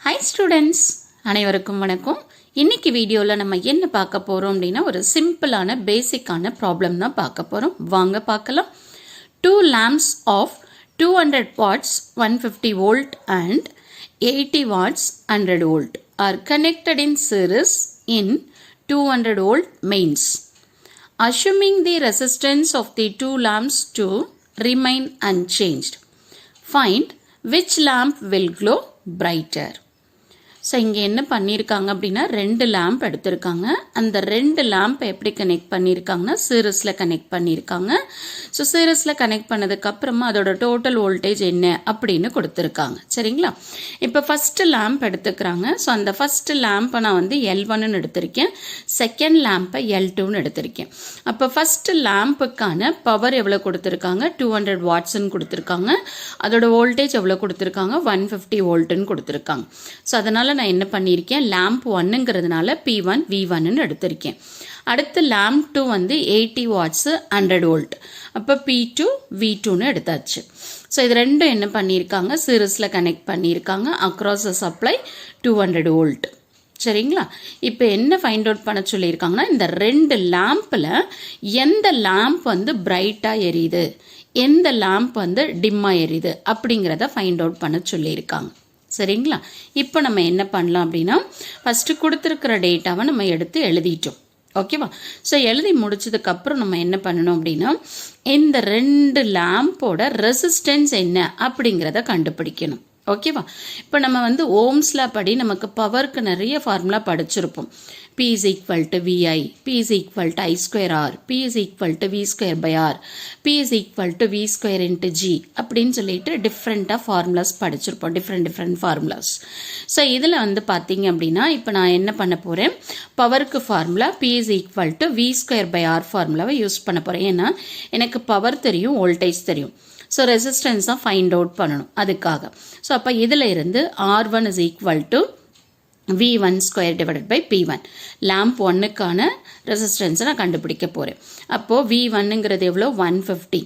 Hi students, அனைவருக்கும் வணக்கம். இன்னைக்கு வீடியோவில் நம்ம என்ன பார்க்க போகிறோம் அப்படின்னா ஒரு சிம்பிளான பேசிக்கான ப்ராப்ளம் தான் பார்க்க போகிறோம். வாங்க பார்க்கலாம். 2 lamps of 200 watts 150 volt and 80 watts 100 volt are connected in series in 200 volt mains. Assuming the resistance of the 2 lamps to remain unchanged, find which lamp will glow brighter. So இங்கே என்ன பண்ணியிருக்காங்க அப்படின்னா 2 lamp எடுத்திருக்காங்க. அந்த 2 லேம்பை எப்படி connect பண்ணியிருக்காங்கன்னா சீரிஸில் connect பண்ணியிருக்காங்க. ஸோ சீரிஸில் கனெக்ட் பண்ணதுக்கப்புறமா அதோட டோட்டல் வோல்டேஜ் என்ன அப்படின்னு கொடுத்துருக்காங்க. சரிங்களா? இப்போ ஃபஸ்ட்டு லேம்ப் எடுத்துக்கிறாங்க. ஸோ அந்த ஃபஸ்ட்டு லேம்பை நான் வந்து L1ன்னு எடுத்திருக்கேன், செகண்ட் லேம்பை L2ன்னு எடுத்திருக்கேன். அப்போ ஃபஸ்ட்டு லேம்புக்கான பவர் எவ்வளோ கொடுத்துருக்காங்க? 200 வாட்ஸ்ன்னு கொடுத்துருக்காங்க. அதோட வோல்டேஜ் எவ்வளோ கொடுத்துருக்காங்க? 150 வோல்ட்டுன்னு கொடுத்துருக்காங்க. ஸோ அதனால் நான் என்ன பண்ணியிருக்கேன், லேம்ப் 1ங்கிறதுனால P1 V1ன்னு எடுத்திருக்கேன். அடுத்து லேம்ப் 2 வந்து 80 வாட்ஸ் 100 வோல்ட். அப்போ P2 V2ன்னு எடுத்தாச்சு. ஸோ இது ரெண்டும் என்ன பண்ணியிருக்காங்க, சீரிஸில் கனெக்ட் பண்ணியிருக்காங்க. Across supply 200 volt. சரிங்களா? இப்போ என்ன ஃபைண்ட் அவுட் பண்ண சொல்லியிருக்காங்கன்னா, இந்த 2 லேம்பில் எந்த லேம்ப் வந்து பிரைட்டாக எரியுது, எந்த லேம்ப் வந்து டிம்மாக எரியுது அப்படிங்கிறத ஃபைண்ட் அவுட் பண்ண சொல்லியிருக்காங்க. சரிங்களா? இப்போ நம்ம என்ன பண்ணலாம் அப்படின்னா, ஃபஸ்ட்டு கொடுத்துருக்கிற டேட்டாவை நம்ம எடுத்து எழுதிட்டோம். ஓகேவா? ஸோ எழுதி முடிச்சதுக்கப்புறம் நம்ம என்ன பண்ணணும் அப்படின்னா, இந்த 2 லேம்போட ரெசிஸ்டன்ஸ் என்ன அப்படிங்கிறத கண்டுபிடிக்கணும். ஓகேவா? இப்போ நம்ம வந்து ஓம்ஸ்ல படி நமக்கு பவருக்கு நிறைய ஃபார்முலா படிச்சிருப்போம். P is equal to VI, P is equal to I square R, P is equal to V square by R, P is equal to V square into G அப்படின்னு சொல்லிட்டு டிஃப்ரெண்ட்டாக ஃபார்முலாஸ் படிச்சிருப்போம், டிஃப்ரெண்ட் ஃபார்முலாஸ். ஸோ இதில் வந்து பார்த்தீங்க அப்படின்னா, இப்போ நான் என்ன பண்ண போகிறேன், பவருக்கு formula P is equal to V square by R ஃபார்முலாவை யூஸ் பண்ண போகிறேன். ஏன்னா எனக்கு பவர் தெரியும், வோல்டேஜ் தெரியும். ஸோ ரெசிஸ்டன்ஸ் தான் ஃபைண்ட் அவுட் பண்ணணும் அதுக்காக. ஸோ அப்போ இதில் இருந்து R1 is equal to V1 square divided by P1. Lamp 1க்கான ரெசிஸ்டன்ஸை நான் கண்டுபிடிக்க போகிறேன். அப்போது V1ங்கிறது எவ்வளோ? 150.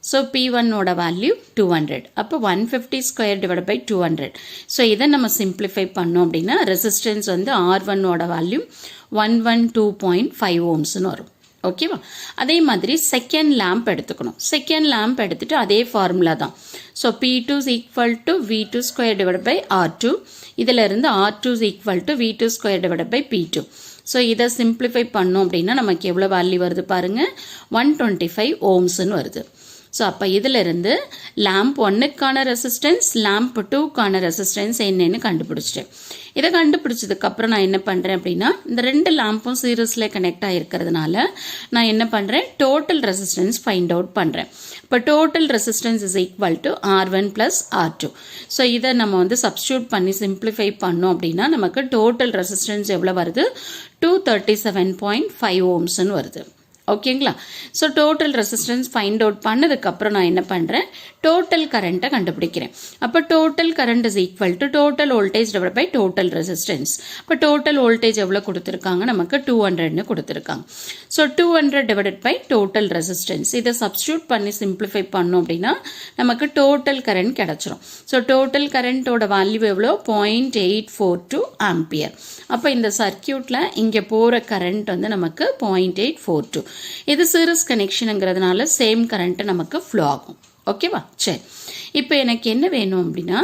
ஸோ P1ஓட வேல்யூ 200. அப்போ 150 ஸ்கொயர் டிவைட் பை 200. ஸோ இதை நம்ம சிம்பிளிஃபை பண்ணோம் அப்படின்னா ரெசிஸ்டன்ஸ் வந்து R1ஓட வேல்யூ 112.5 ஓம்ஸ்னு வரும். ஓகேவா? அதே மாதிரி செகண்ட் லேம்ப் எடுத்துக்கணும். செகண்ட் லேம்ப் எடுத்துட்டு அதே ஃபார்முலா தான். So P2 is equal to V2 square divided by R2. இதில் இருந்து R2 is equal to V2 square divided by P2. So இதை சிம்பிளிஃபை பண்ணோம் அப்படின்னா நமக்கு எவ்வளோ வேல்யூ வருது பாருங்க, 125 ஓம்ஸ்ன்னு வருது. ஸோ அப்போ இதில் இருந்து லேம்ப் 1க்கான ரெசிஸ்டன்ஸ், லேம்ப் 2க்கான ரெசிஸ்டன்ஸ் என்னன்னு கண்டுபிடிச்சிட்டேன். இதை கண்டுபிடிச்சதுக்கப்புறம் நான் என்ன பண்ணுறேன் அப்படின்னா, இந்த 2 லேம்பும் சீரிஸில் கனெக்ட் ஆகிருக்கிறதுனால நான் என்ன பண்ணுறேன், டோட்டல் ரெசிஸ்டன்ஸ் ஃபைண்ட் அவுட் பண்ணுறேன். இப்போ total resistance is equal to R1 + R2. So இதை நம்ம வந்து சப்ஸ்டியூட் பண்ணி சிம்பிளிஃபை பண்ணோம் அப்படின்னா நமக்கு டோட்டல் ரெசிஸ்டன்ஸ் எவ்வளோ வருது, 237.5 ஓம்ஸ்ன்னு வருது. ஓகேங்களா? So total resistance find out பண்ணதுக்கப்புறம் நான் என்ன பண்ணுறேன், டோட்டல் கரண்ட்டை கண்டுபிடிக்கிறேன். அப்போ total current is equal to total voltage divide by total resistance. இப்போ டோட்டல் வோல்டேஜ் எவ்வளோ கொடுத்துருக்காங்க, நமக்கு 200ன்னு கொடுத்துருக்காங்க. So 200 divided by total resistance. இதை சப்ஸ்டியூட் பண்ணி சிம்பிளிஃபை பண்ணோம் அப்படின்னா நமக்கு டோட்டல் கரண்ட் கிடச்சிரும். ஸோ டோட்டல் கரண்ட்டோட வேல்யூ எவ்வளோ, 0.842 ஆம்பியர். அப்போ இந்த சர்க்கியூட்டில் இங்கே போகிற கரண்ட் வந்து நமக்கு 0.842. இது சீரிஸ் கனெக்ஷனுங்கிறதுனால சேம் கரண்ட் நமக்கு ஃப்ளோ ஆகும். ஓகேவா? சரி, இப்போ எனக்கு என்ன வேணும் அப்படின்னா,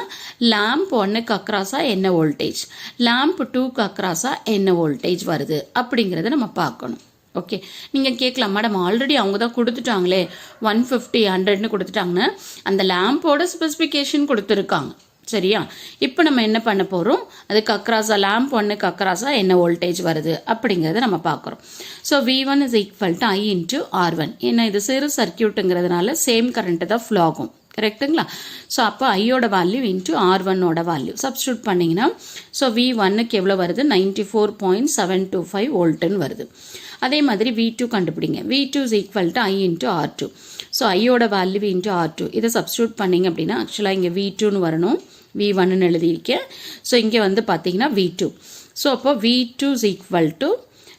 லேம்ப் 1க்கு அக்ராஸாக என்ன வோல்டேஜ், லேம்ப் 2க்கு அக்ராஸாக என்ன வோல்டேஜ் வருது அப்படிங்கிறத நம்ம பார்க்கணும். ஓகே, நீங்கள் கேட்கலாம், மேடம் ஆல்ரெடி அவங்க தான் கொடுத்துட்டாங்களே 150 100ன்னு கொடுத்துட்டாங்கன்னா அந்த லேம்போட ஸ்பெசிஃபிகேஷன் கொடுத்துருக்காங்க. சரியா? இப்போ நம்ம என்ன பண்ண போகிறோம், அதுக்கு அக்ராஸா லேம்ப் 1க்கு அக்ராஸாக என்ன வோல்டேஜ் வருது அப்படிங்கிறத நம்ம பார்க்குறோம். So V1 is equal to I into R1. ஏன்னா இது சீரிஸ் சர்க்கியூட்டுங்கிறதுனால சேம் கரண்ட்டு தான் ஃப்ளோ ஆகும். கரெக்டுங்களா? ஸோ அப்போ ஐயோட வேல்யூ இன்ட்டு R1ஓட வேல்யூ சப்ஸ்டியூட் பண்ணிங்கன்னா, ஸோ V1க்கு எவ்வளோ வருது, 94.725 வோல்ட்டுன்னு வருது. அதே மாதிரி V2 கண்டுபிடிங்க. V2 is equal to I into R2. So ஐயோட வேல்யூ இன்ட்டு R2 இதை சப்ஸ்டியூட் பண்ணிங்க அப்படின்னா ஆக்சுவலாக இங்கே V2ன்னு வரணும், V1ன்னு எழுதியிருக்கேன். ஸோ இங்கே வந்து பார்த்தீங்கன்னா V2. ஸோ அப்போ V2 is equal to,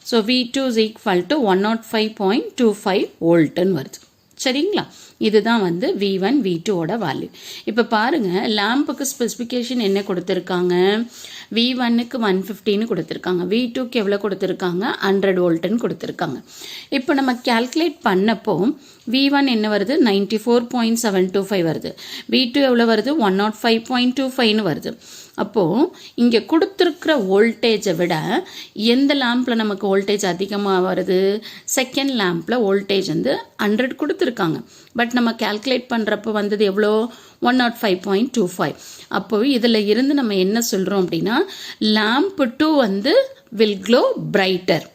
so V2 is equal to 105.25 வோல்ட்டுன்னு வருது. சரிங்களா? இதுதான் வந்து V1 V2 ஓட வேல்யூ. இப்போ பாருங்க, லேம்புக்கு ஸ்பெசிஃபிகேஷன் என்ன கொடுத்துருக்காங்க, V1க்கு 150ன்னு கொடுத்துருக்காங்க, V2க்கு எவ்வளோ கொடுத்துருக்காங்க 100 வோல்ட்டுன்னு கொடுத்துருக்காங்க. இப்போ நம்ம கேல்குலேட் பண்ணப்போ V1 என்ன வருது 94.725 வருது, V2 எவ்வளோ வருது 105.25ன்னு வருது. அப்போது இங்கே கொடுத்துருக்கிற வோல்டேஜை விட எந்த லேம்பில் நமக்கு வோல்டேஜ் அதிகமாக வருது, செகண்ட் லேம்பில் வோல்டேஜ் வந்து 100 கொடுத்துருக்காங்க. பட் நம்ம கேல்குலேட் பண்ணுறப்போ வந்தது எவ்வளோ 105.25. அப்போது இதில் இருந்து நம்ம என்ன சொல்கிறோம் அப்படின்னா லேம்ப் 2 வந்து வில் க்ளோ பிரைட்டர்,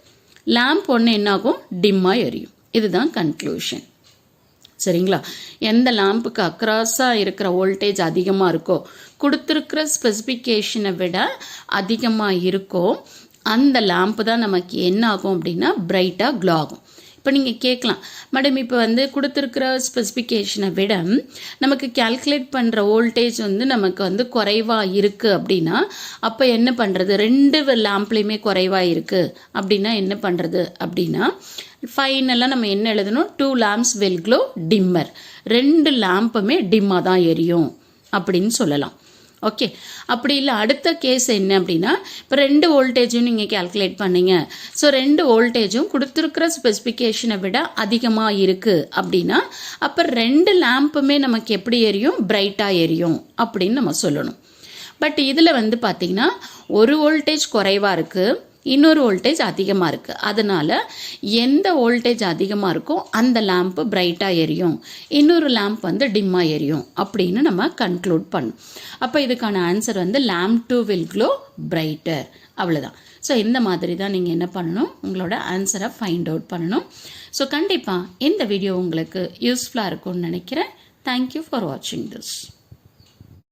லேம்ப் 1 என்னாகும் டிம்மாக எரியும். இதுதான் கன்க்ளூஷன். சரிங்களா? எந்த லேம்புக்கு அக்ராஸாக இருக்கிற வோல்டேஜ் அதிகமாக இருக்கோ, கொடுத்துருக்கிற ஸ்பெசிஃபிகேஷனை விட அதிகமாக இருக்கோ, அந்த லேம்பு தான் நமக்கு என்ன ஆகும் அப்படின்னா பிரைட்டாக க்ளோ ஆகும். இப்போ நீங்கள் கேட்கலாம், மேடம் இப்போ வந்து கொடுத்துருக்கிற ஸ்பெசிஃபிகேஷனை விட நமக்கு கேல்குலேட் பண்ணுற வோல்டேஜ் வந்து நமக்கு வந்து குறைவாக இருக்குது அப்படின்னா அப்போ என்ன பண்ணுறது, 2 லேம்ப்லேயுமே குறைவாக இருக்குது அப்படின்னா என்ன பண்ணுறது அப்படின்னா ஃபைனலாக நம்ம என்ன எழுதணும், 2 lamps will glow dimmer, 2 லேம்புமே டிம்மாக தான் எரியும் அப்படின்னு சொல்லலாம். ஓகே, அப்படி இல்லை அடுத்த கேஸ் என்ன அப்படின்னா இப்போ 2 வோல்டேஜும் நீங்கள் கேல்குலேட் பண்ணீங்க, ஸோ 2 வோல்டேஜும் கொடுத்துருக்கிற ஸ்பெசிஃபிகேஷனை விட அதிகமாக இருக்குது அப்படின்னா அப்போ 2 லேம்புமே நமக்கு எப்படி எரியும், பிரைட்டாக எரியும் அப்படின்னு நம்ம சொல்லணும். பட் இதில் வந்து பார்த்திங்கன்னா ஒரு வோல்டேஜ் குறைவாக இருக்குது, இன்னொரு வோல்டேஜ் அதிகமாக இருக்குது. அதனால் எந்த வோல்டேஜ் அதிகமாக இருக்கோ அந்த லேம்ப்பு பிரைட்டாக எரியும், இன்னொரு லேம்ப் வந்து டிம்மாக எரியும் அப்படின்னு நம்ம கன்க்ளூட் பண்ணணும். அப்போ இதுக்கான ஆன்சர் வந்து lamp 2 will glow brighter, அவ்வளோதான். ஸோ இந்த மாதிரி தான் நீங்கள் என்ன பண்ணணும், உங்களோட ஆன்சரை ஃபைண்ட் அவுட் பண்ணணும். ஸோ கண்டிப்பாக இந்த வீடியோ உங்களுக்கு யூஸ்ஃபுல்லாக இருக்கும்னு நினைக்கிறேன். தேங்க்யூ ஃபார் வாட்சிங் திஸ்.